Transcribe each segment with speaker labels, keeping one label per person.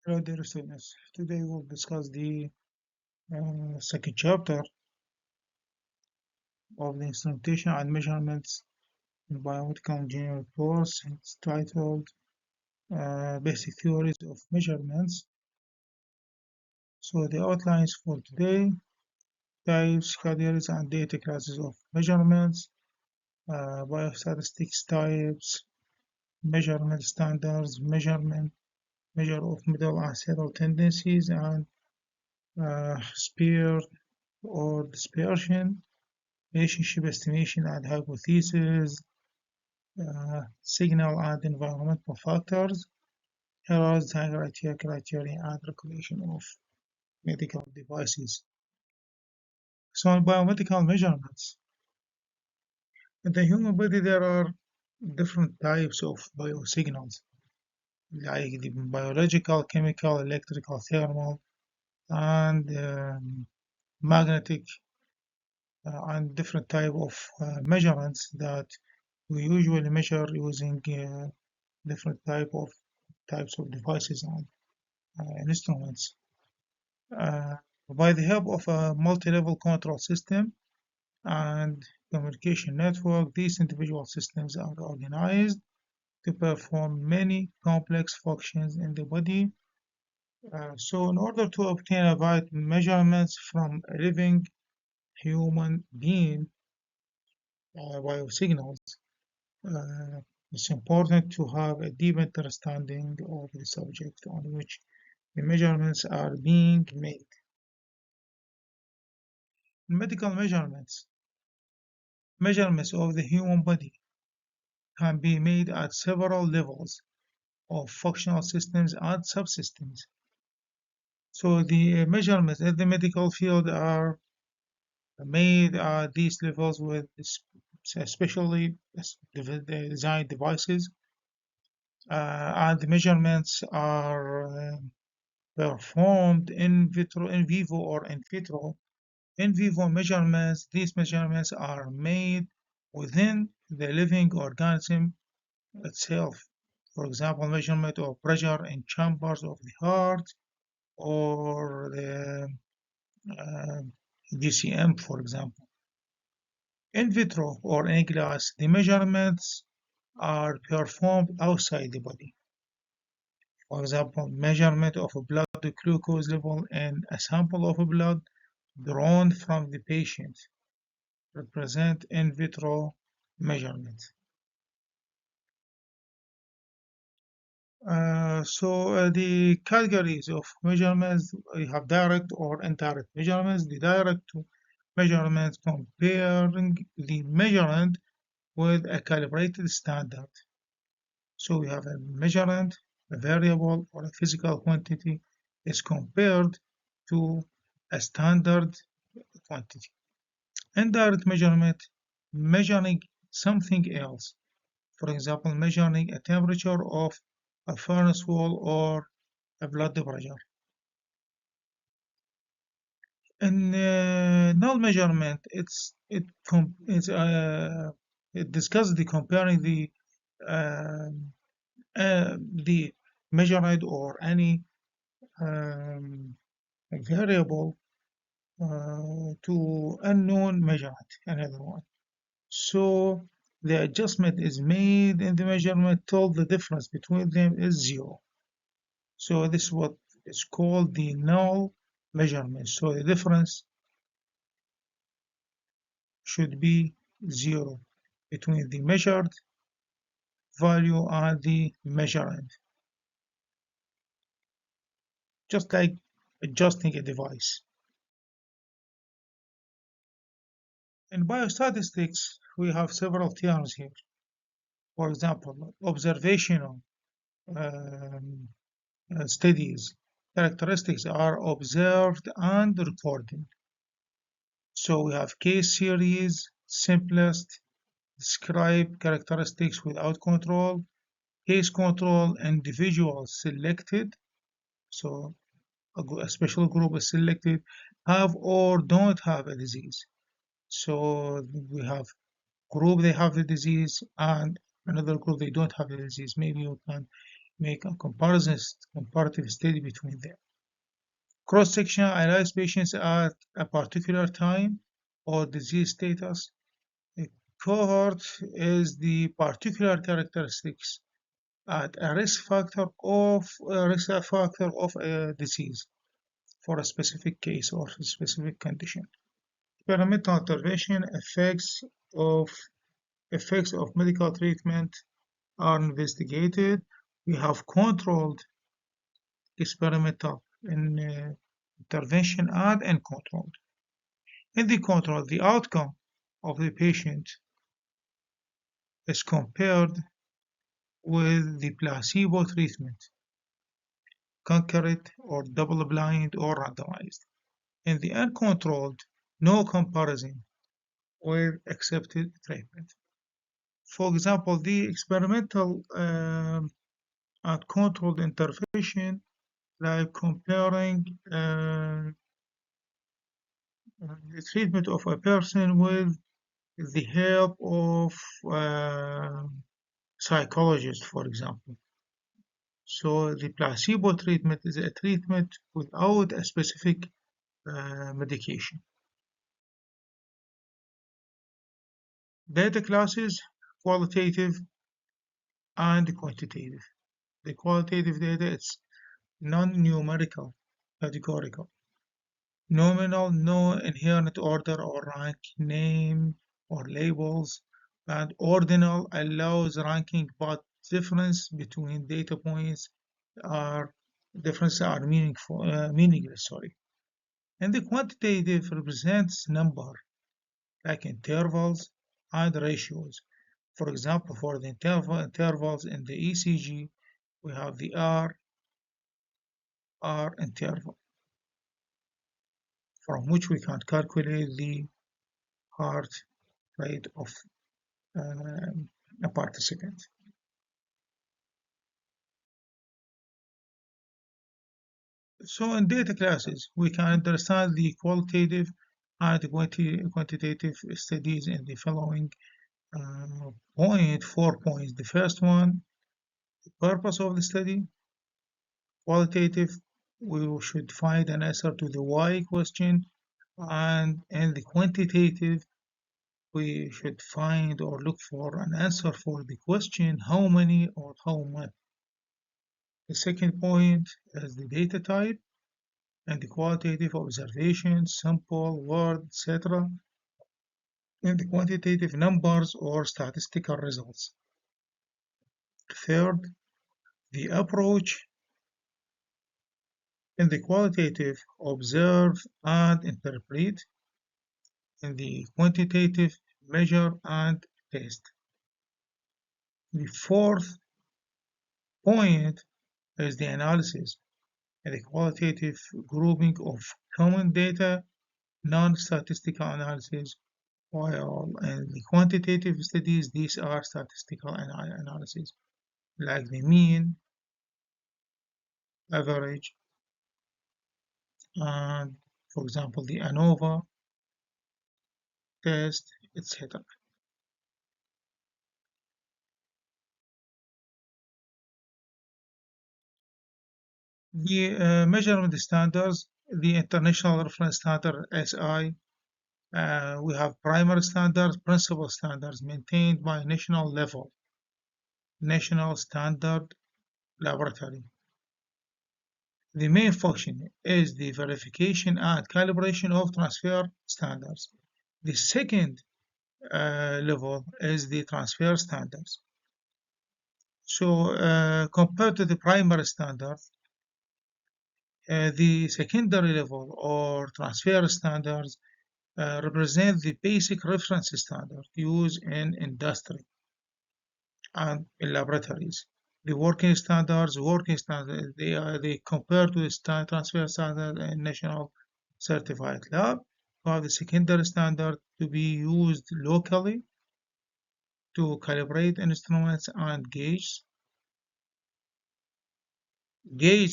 Speaker 1: Hello, dear students. Today we'll discuss the second chapter of the instrumentation and measurements in biomedical engineering course. It's titled Basic Theories of Measurements. So the outlines for today: types, categories, and data classes of measurements, biostatistics types, measurement standards, measure of middle and lateral tendencies, and sphere or dispersion, relationship estimation and hypothesis, signal and environmental factors, errors, criteria, and regulation of medical devices. So in biomedical measurements, in the human body there are different types of biosignals, like the biological, chemical, electrical, thermal, and magnetic, and different type of measurements that we usually measure using different types of devices and instruments. By the help of a multi-level control system and communication network, these individual systems are organized to perform many complex functions in the body. So in order to obtain a right measurements from a living human being biosignals, it's important to have a deep understanding of the subject on which the measurements are being made. Medical measurements of the human body can be made at several levels of functional systems and subsystems. So the measurements in the medical field are made at these levels with especially designed devices, and the measurements are performed in vitro, in vivo, or in vitro. In vivo measurements, these measurements are made within the living organism itself. For example, measurement of pressure in chambers of the heart, or the DCM, for example. In vitro or in glass, the measurements are performed outside the body. For example, measurement of a blood glucose level in a sample of blood drawn from the patient represent in vitro measurements. The categories of measurements, we have direct or indirect measurements. The direct measurements comparing the measurement with a calibrated standard. So we have a measurement, a variable, or a physical quantity is compared to a standard quantity. Indirect measurement, measuring something else. For example, measuring a temperature of a furnace wall or a blood pressure. In null measurement, it discusses the comparing the measured or any variable to unknown measurement, another one. So the adjustment is made in the measurement till the difference between them is zero. So this is what is called the null measurement. So the difference should be zero between the measured value and the measurement, just like adjusting a device. In biostatistics, we have several terms here. For example, observational studies. Characteristics are observed and recorded. So we have case series, simplest, describe characteristics without control, case control, individuals selected. So a special group is selected, have or don't have a disease. So we have group they have the disease and another group they don't have the disease. Maybe you can make a comparative study between them. Cross-section analyze patients at a particular time or disease status. A cohort is the particular characteristics at a risk factor of a disease for a specific case or a specific condition. Experimental intervention effects of medical treatment are investigated. We have controlled experimental intervention and uncontrolled. In the control, the outcome of the patient is compared with the placebo treatment, concurrent or double-blind or randomized. In the uncontrolled, no comparison with accepted treatment. For example, the experimental and controlled intervention, like comparing the treatment of a person with the help of psychologist, for example. So the placebo treatment is a treatment without a specific medication. Data classes, qualitative and quantitative. The qualitative data is non-numerical, categorical. Nominal, no inherent order or rank, name or labels, and ordinal allows ranking, but difference between data points are meaningless. And the quantitative represents number, like intervals and ratios. For example, for the intervals in the ECG, we have the R interval, from which we can calculate the heart rate of a participant. So in data classes, we can understand the qualitative and quantitative studies in the following 4 points. The first one, the purpose of the study. Qualitative, we should find an answer to the why question, and in the quantitative, we should find or look for an answer for the question how many or how much. The second point is the data type and the qualitative observation, sample, word, etc. And the quantitative numbers or statistical results. Third, the approach. In the qualitative, observe and interpret. In the quantitative, measure and test. The fourth point is the analysis and the qualitative grouping of common data, non-statistical analysis, while in the quantitative studies, these are statistical analyses, like the mean, average, and for example, the ANOVA test, etc. The measurement standards, the international reference standard SI, we have primary standards, principal standards maintained by national level, national standard laboratory. The main function is the verification and calibration of transfer standards. The second level is the transfer standards. So compared to the primary standard, the secondary level or transfer standards represent the basic reference standard used in industry and in laboratories. The working standards, they compare to the transfer standard in national certified lab, while the secondary standard to be used locally to calibrate instruments and gauge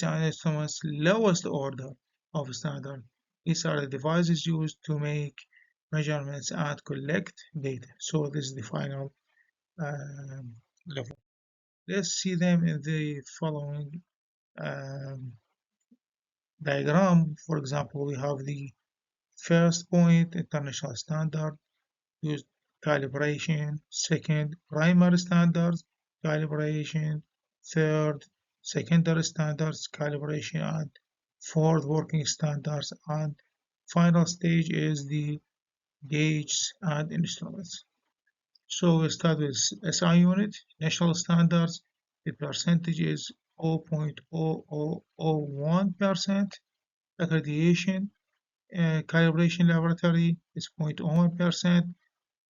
Speaker 1: and instruments lowest order of standard. These are the devices used to make measurements and collect data. So this is the final level. Let's see them in the following um, diagram. For example, we have the first point, international standard, used calibration. Second, primary standards, calibration. Third, secondary standards, calibration. And fourth, working standards. And final stage is the gauges and instruments. So we start with SI unit, national standards. The percentage is 0.0001%. Accreditation, calibration laboratory is 0.01%.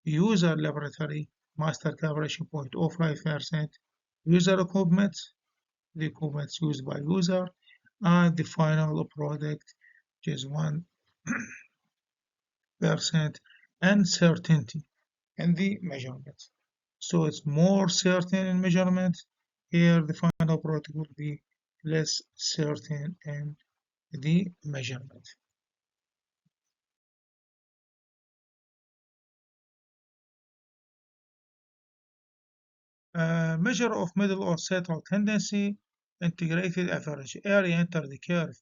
Speaker 1: User laboratory, master calibration 0.05%. User equipment, the equipment used by user, and the final product, which is 1%, uncertainty in the measurement. So it's more certain in measurement. Here, the final product will be less certain in the measurement. Measure of middle or central tendency, integrated average area under the curve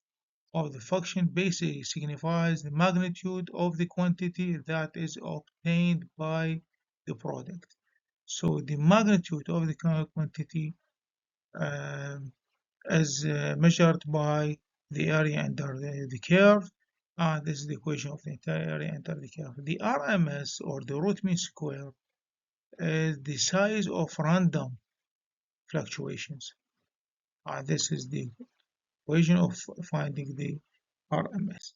Speaker 1: of the function basically signifies the magnitude of the quantity that is obtained by the product. So the magnitude of the quantity um, is measured by the area under the curve. This is the equation of the entire area under the curve. The RMS, or the root mean square, is the size of random fluctuations. This is the equation of finding the RMS.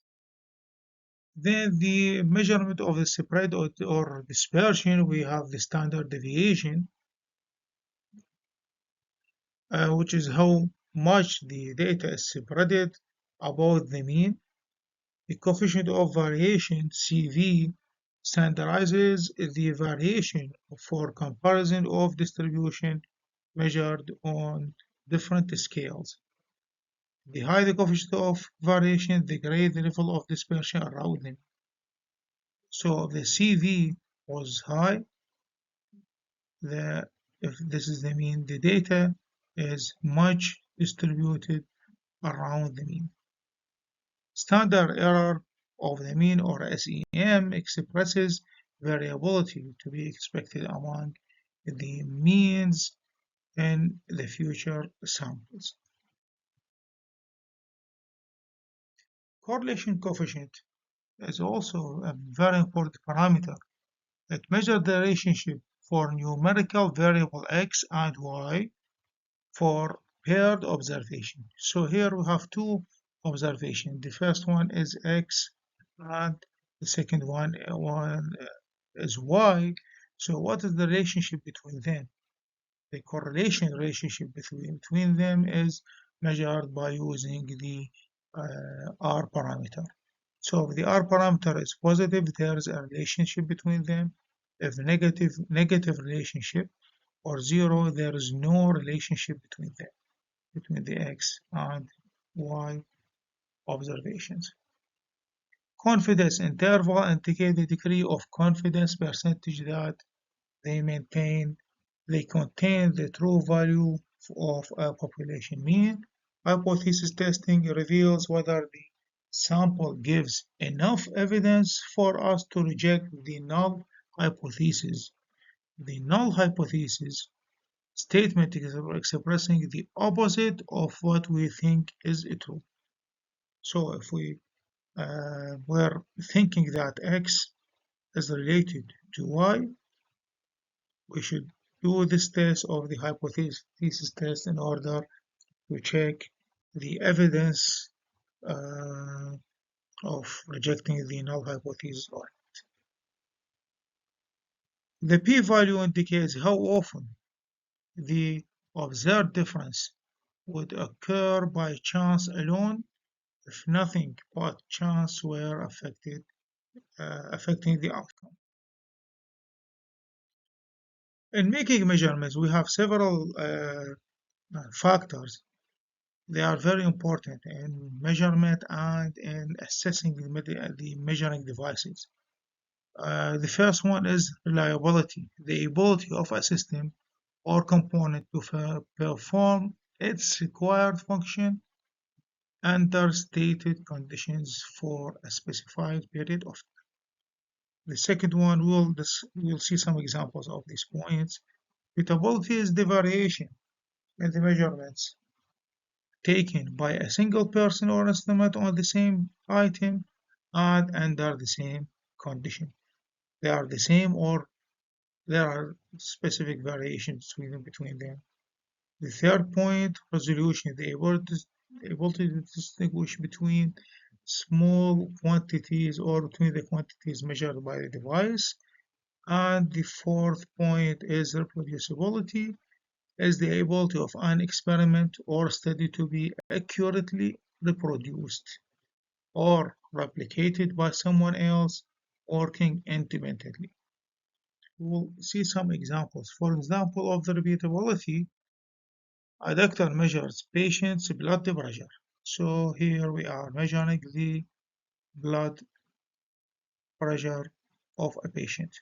Speaker 1: Then the measurement of the spread or dispersion, we have the standard deviation, which is how much the data is spread above the mean. The coefficient of variation, CV, standardizes the variation for comparison of distribution measured on different scales. The higher the coefficient of variation, the greater the level of dispersion around them. So if the CV was high, if this is the mean, the data is much distributed around the mean. Standard error of the mean, or SEM, expresses variability to be expected among the means in the future samples. Correlation coefficient is also a very important parameter. It measures the relationship for numerical variable x and y for paired observation. So here we have two observations. The first one is x and the second one is y. So what is the relationship between them? The correlation relationship between them is measured by using the R parameter. So if the R parameter is positive, there is a relationship between them. If negative relationship, or zero, there is no relationship between them, between the X and Y observations. Confidence interval indicate the degree of confidence percentage that they contain the true value of a population mean. Hypothesis testing reveals whether the sample gives enough evidence for us to reject the null hypothesis. The null hypothesis statement is expressing the opposite of what we think is true. So if we were thinking that X is related to Y, we should do this test of the hypothesis test in order to check the evidence of rejecting the null hypothesis. The p-value indicates how often the observed difference would occur by chance alone if nothing but chance were affecting the outcome. In making measurements, we have several factors. They are very important in measurement and in assessing the measuring devices. The first one is reliability, the ability of a system or component to perform its required function under stated conditions for a specified period of time. The second one, we'll see some examples of these points. Repeatability is the variation in the measurements taken by a single person or instrument on the same item and under the same condition. They are the same or there are specific variations between them. The third point, resolution, the ability to distinguish between small quantities or between the quantities measured by the device. And the fourth point is reproducibility, is the ability of an experiment or study to be accurately reproduced or replicated by someone else working independently. We'll see some examples. For example, of the repeatability, a doctor measures patient's blood pressure. So here we are measuring the blood pressure of a patient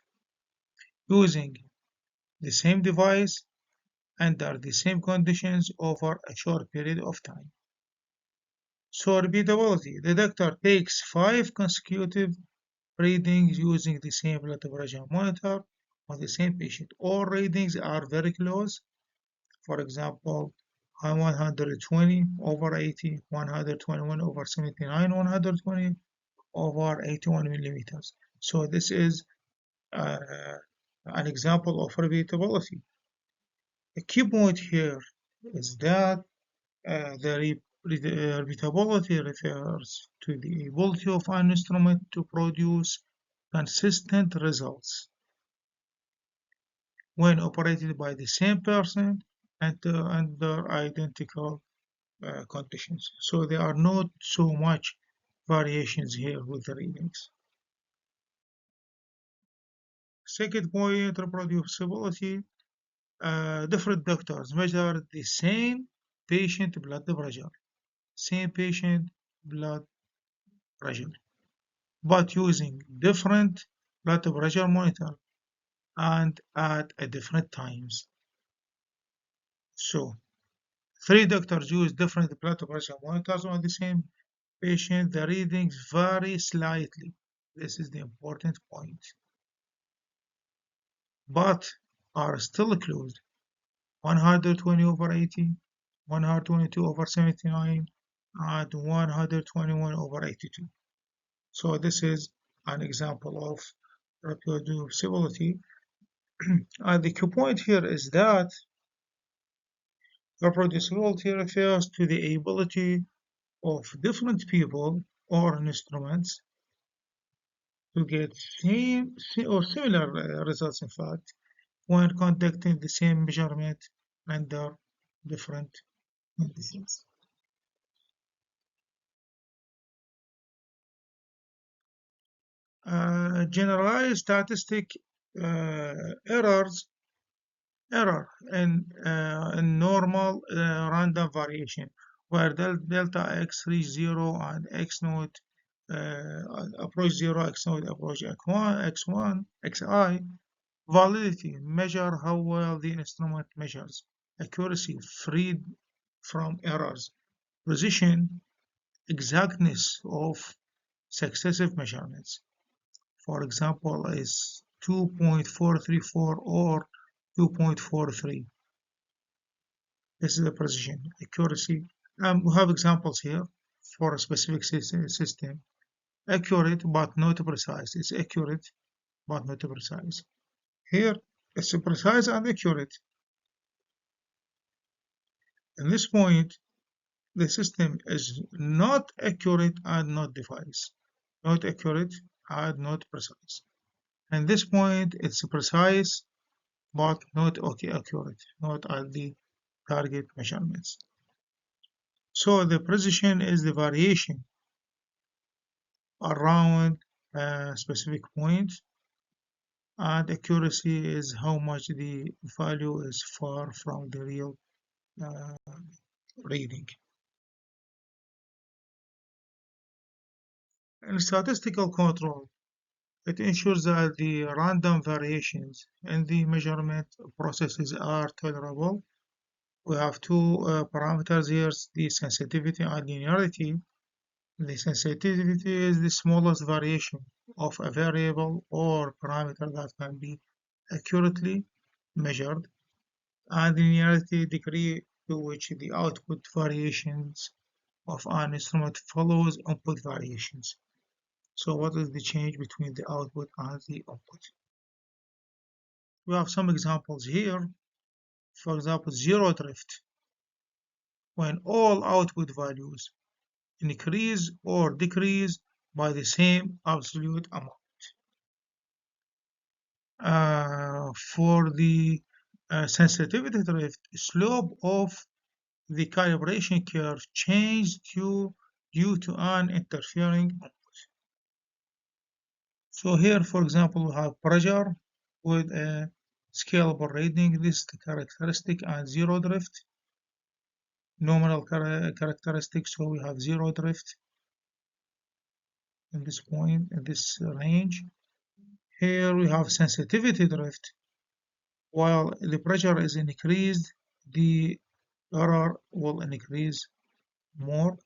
Speaker 1: using the same device under the same conditions over a short period of time. So repeatability, the doctor takes 5 consecutive readings using the same blood pressure monitor on the same patient. All readings are very close. For example, 120 over 80, 121 over 79, 120 over 81 millimeters. So this is uh, an example of repeatability. A key point here is that the repeatability refers to the ability of an instrument to produce consistent results when operated by the same person and under identical conditions. So there are not so much variations here with the readings. Second point, reproducibility. Different doctors measure the same patient blood pressure, but using different blood pressure monitor and at a different times. So 3 doctors use different blood pressure monitors on the same patient. The readings vary slightly. This is the important point, but are still close. 120 over 80, 122 over 79, and 121 over 82. So this is an example of reproducibility. And the key point here is that reproducibility refers to the ability of different people or instruments to get same or similar results, in fact, when conducting the same measurement under different conditions. Generalized statistic error in normal random variation, where delta x reach 0 and x naught approach 0, x naught approach x1, xi. Validity, measure how well the instrument measures. Accuracy, freed from errors. Precision, exactness of successive measurements. For example, is 2.434 or 2.43. This is the precision. Accuracy. We have examples here for a specific system. Accurate but not precise. It's accurate but not precise. Here, it's precise and accurate. In this point, the system is not accurate and not device. Not accurate and not precise. At this point, it's precise but not accurate, not at the target measurements. So the precision is the variation around a specific point, and accuracy is how much the value is far from the real reading. And statistical control. It ensures that the random variations in the measurement processes are tolerable. We have two parameters here, the sensitivity and linearity. The sensitivity is the smallest variation of a variable or parameter that can be accurately measured, and the linearity degree to which the output variations of an instrument follows input variations. So what is the change between the output and the input? We have some examples here. For example, zero drift, when all output values increase or decrease by the same absolute amount. For the sensitivity drift, slope of the calibration curve changed due to an interfering input. So here, for example, we have pressure with a scalable reading. This is the characteristic and zero drift. Nominal characteristics, so we have zero drift in this point, in this range. Here we have sensitivity drift. While the pressure is increased, the error will increase more.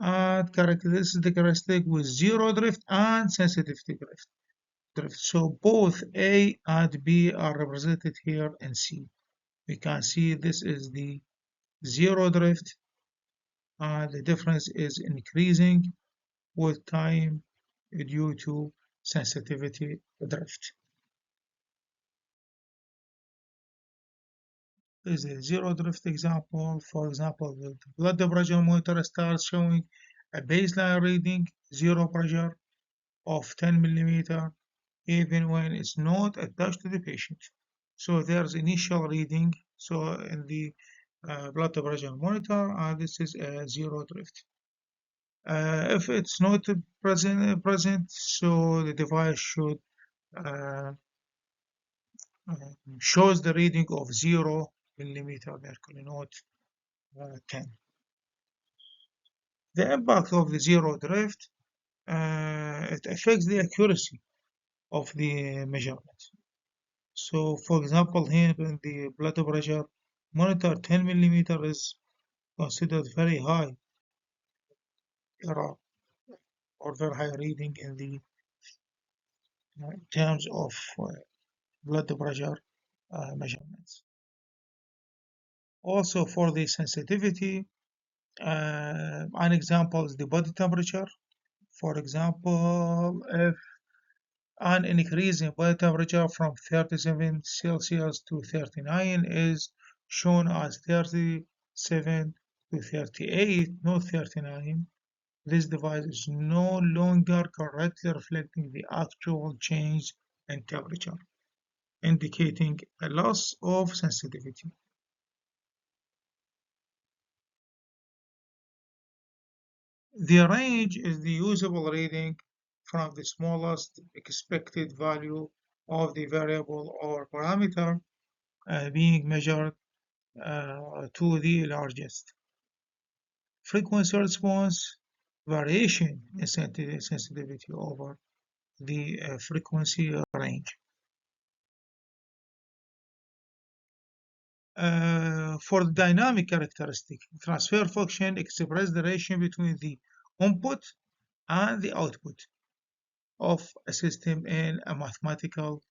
Speaker 1: And this is the characteristic with zero drift and sensitivity drift. So both A and B are represented here in C. We can see this is the zero drift, and the difference is increasing with time due to sensitivity drift. This is a zero drift example. For example, the blood pressure monitor starts showing a baseline reading, zero pressure of 10 millimeter, even when it's not attached to the patient. So there's initial reading, so in the blood pressure monitor, and this is a zero drift. If it's not present, so the device should shows the reading of 0 millimeter mercury, not 10. The impact of the zero drift, it affects the accuracy of the measurement. So, for example, here in the blood pressure monitor, 10 millimeter is considered very high error or very high reading in the terms of blood pressure measurements. Also, for the sensitivity, an example is the body temperature. For example, if an increase in body temperature from 37 Celsius to 39 is shown as 37 to 38, not 39. This device is no longer correctly reflecting the actual change in temperature, indicating a loss of sensitivity. The range is the usable reading from the smallest expected value of the variable or parameter being measured to the largest. Frequency response variation in sensitivity over the frequency range. For the dynamic characteristic, transfer function expresses the ratio between the input and the output of a system in a mathematical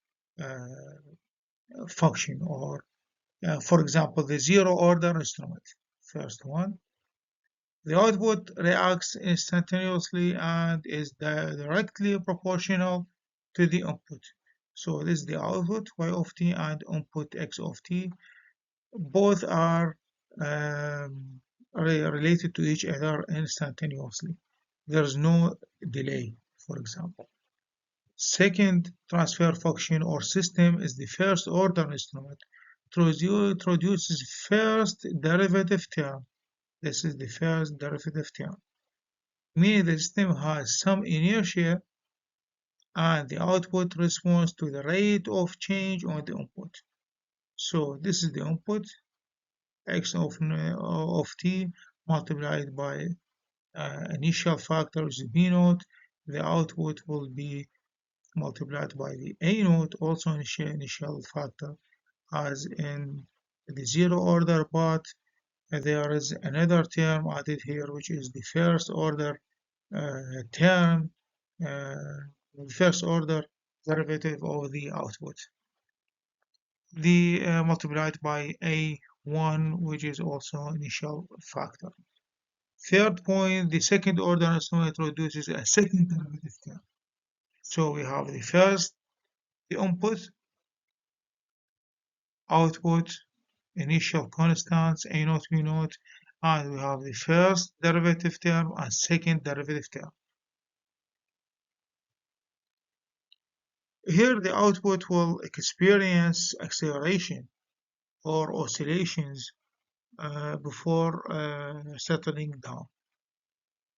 Speaker 1: function, or for example, the zero order instrument. First one, the output reacts instantaneously and is directly proportional to the input. So this is the output y of t and input x of t. Both are related to each other instantaneously. There's no delay, for example. Second transfer function or system is the first order instrument. Introduces first derivative term. This is the first derivative term, meaning the system has some inertia and the output responds to the rate of change on the input. So this is the input, x of t multiplied by initial factor, which is b naught. The output will be multiplied by the A naught, also initial factor, as in the zero order, but there is another term added here, which is the first order term, the first order derivative of the output. The multiplied by A1, which is also initial factor. Third point, the second order instrument introduces a second derivative term. So we have the first, the input, output, initial constants, A naught, B naught, and we have the first derivative term and second derivative term. Here the output will experience acceleration or oscillations before settling down.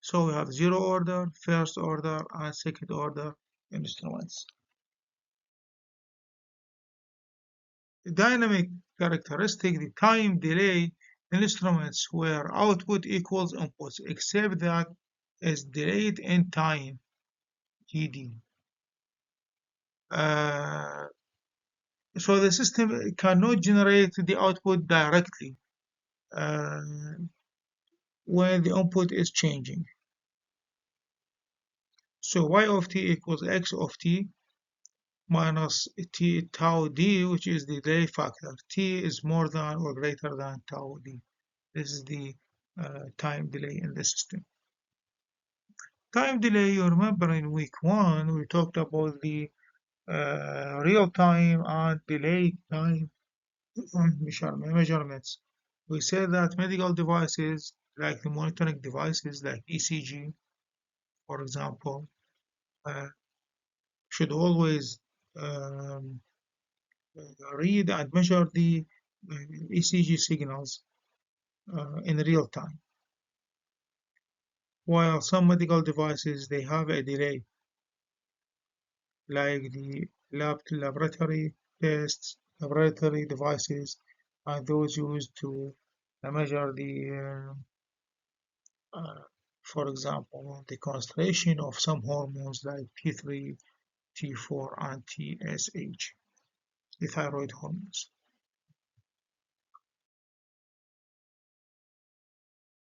Speaker 1: So we have zero order, first order, and second order instruments. The dynamic characteristic, the time delay instruments where output equals inputs, except that is delayed in time, TD. So the system cannot generate the output directly when the input is changing. So y of t equals x of t minus t tau d, which is the delay factor. T is more than or greater than tau d. This is the time delay in the system. Time delay, you remember in week 1, we talked about the real time and delay time measurements. We said that medical devices, like the monitoring devices like ECG, for example, should always read and measure the ECG signals in real time. While some medical devices, they have a delay, like the laboratory tests, laboratory devices, and those used to measure the, for example, the concentration of some hormones like T3, T4, and TSH, the thyroid hormones.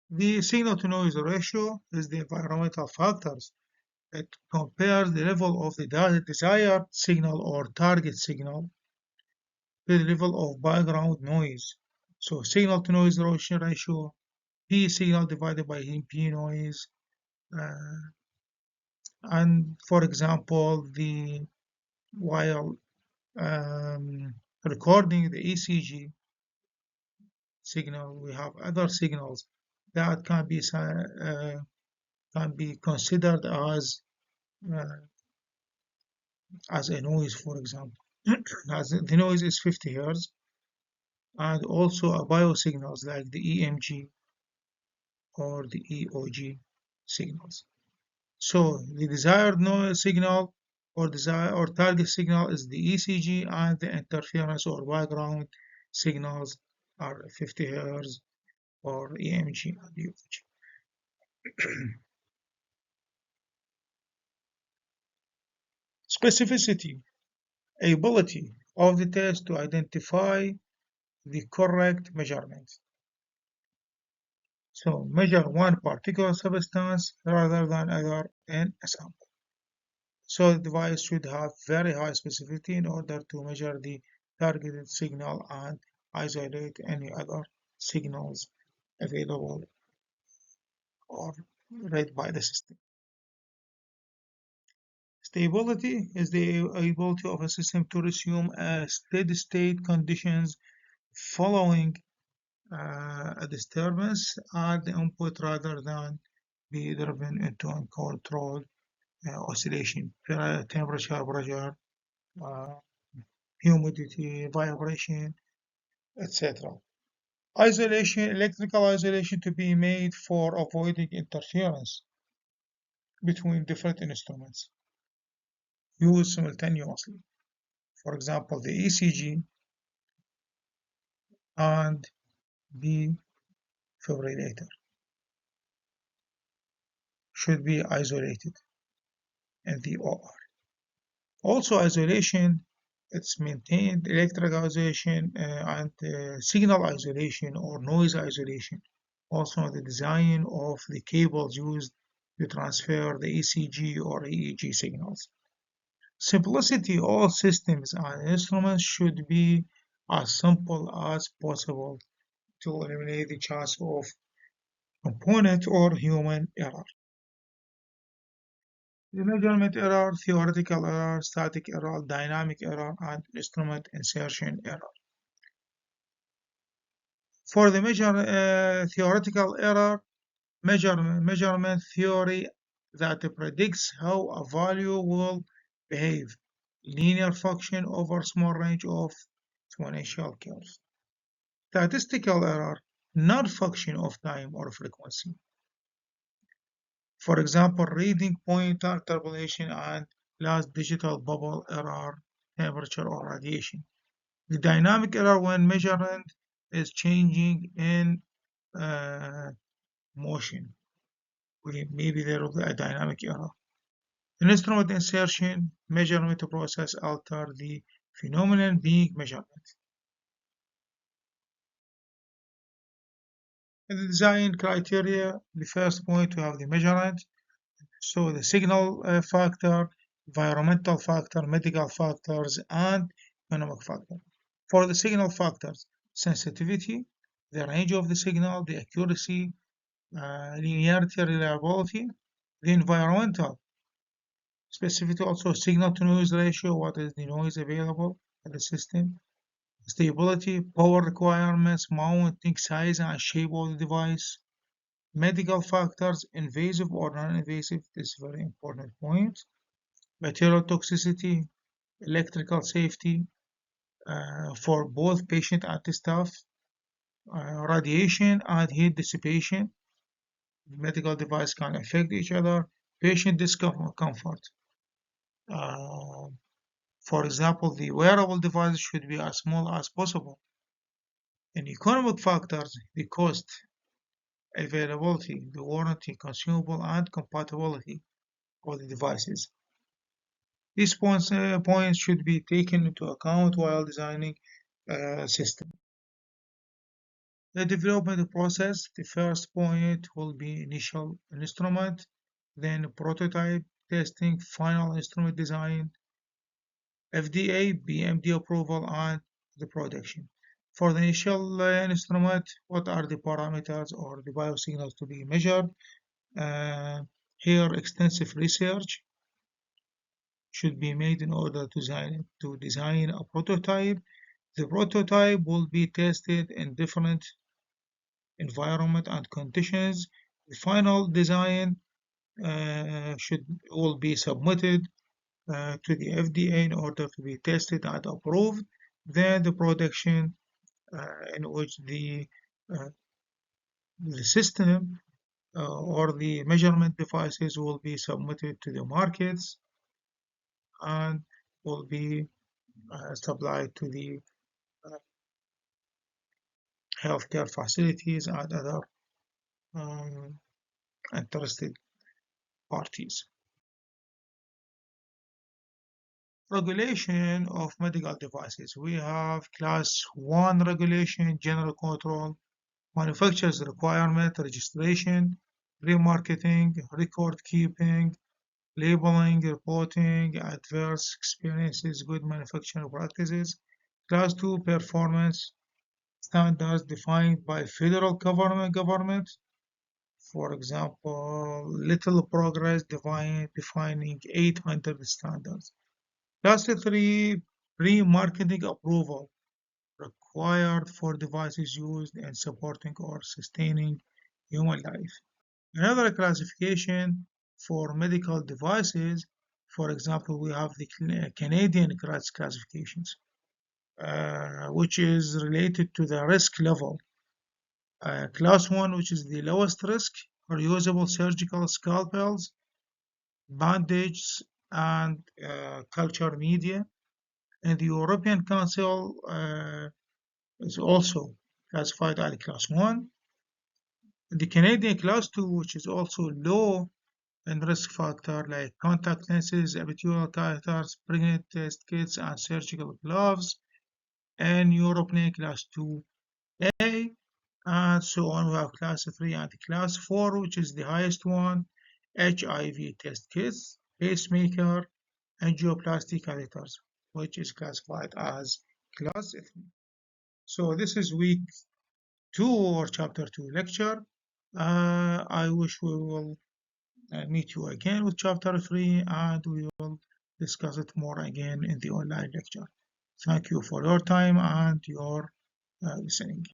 Speaker 1: The signal-to-noise ratio is the environmental factors. It compares the level of the desired signal or target signal with the level of background noise. So signal-to-noise ratio, P signal divided by P noise. And for example, while recording the ECG signal, we have other signals that can be considered as a noise, for example. As the noise is 50 Hz, and also a biosignals like the EMG or the EOG signals. So the desired noise signal or target signal is the ECG, and the interference or background signals are 50 Hz or EMG and EOG. Specificity, ability of the test to identify the correct measurement. So measure one particular substance rather than other in a sample. So the device should have very high specificity in order to measure the targeted signal and isolate any other signals available or read by the system. Stability is the ability of a system to resume a steady state conditions following a disturbance at the input rather than be driven into uncontrolled oscillation, temperature, pressure, humidity, vibration, etc. Isolation, electrical isolation to be made for avoiding interference between different instruments used simultaneously. For example, the ECG and the defibrillator should be isolated in the OR. Also isolation, it's maintained electrical isolation and signal isolation or noise isolation. Also the design of the cables used to transfer the ECG or EEG signals. Simplicity, all systems and instruments should be as simple as possible to eliminate the chance of component or human error. The measurement error, theoretical error, static error, dynamic error, and instrument insertion error. For the theoretical error, measurement theory that predicts how a value will behave, linear function over small range of exponential curves. Statistical error, non-function of time or frequency. For example, reading point interpolation and last digital bubble error, temperature or radiation. The dynamic error when measurement is changing in motion. Maybe there will be a dynamic error. In instrument insertion, measurement process alter the phenomenon being measured. In the design criteria, the first point we have the measurement. So the signal factor, environmental factor, medical factors, and economic factor. For the signal factors, sensitivity, the range of the signal, the accuracy, linearity, reliability, the environmental specificity, also signal to noise ratio, what is the noise available in the system, stability, power requirements, mounting size and shape of the device, medical factors, invasive or non-invasive, this is a very important point, material toxicity, electrical safety for both patient and staff, radiation and heat dissipation. The medical device can affect each other, patient discomfort. For example, the wearable device should be as small as possible. In economic factors, the cost, availability, the warranty, consumable, and compatibility of the devices. These points should be taken into account while designing a system. The development process, the first point will be initial instrument, then prototype testing, final instrument design, FDA, BMD approval, and the production. For the initial instrument, what are the parameters or the biosignals to be measured? Here, extensive research should be made in order to design a prototype. The prototype will be tested in different environment and conditions. The final design will be submitted to the FDA in order to be tested and approved. Then the production in which the system or the measurement devices will be submitted to the markets and will be supplied to the healthcare facilities and other interested parties. Regulation of medical devices. We have Class 1 regulation, general control, manufacturer's requirement, registration, remarketing, record keeping, labeling, reporting, adverse experiences, good manufacturing practices. Class 2 performance standards defined by federal government. For example, Little Progress defining 800 standards. Class 3 pre-marketing approval required for devices used in supporting or sustaining human life. Another classification for medical devices, for example, we have the Canadian classifications, which is related to the risk level. Class 1, which is the lowest risk, reusable surgical scalpels, bandages, and culture media. And the European Council is also classified as Class 1. The Canadian Class 2, which is also low and risk factor like contact lenses, epidural catheters, pregnant test kits, and surgical gloves, and European class 2A, and so on. We have class 3 and class 4, which is the highest one, HIV test kits, pacemaker, angioplasty catheters, which is classified as class 3. So this is week 2 or chapter 2 lecture. I wish we will meet you again with chapter 3 and we will discuss it more again in the online lecture. Thank you for your time and your listening.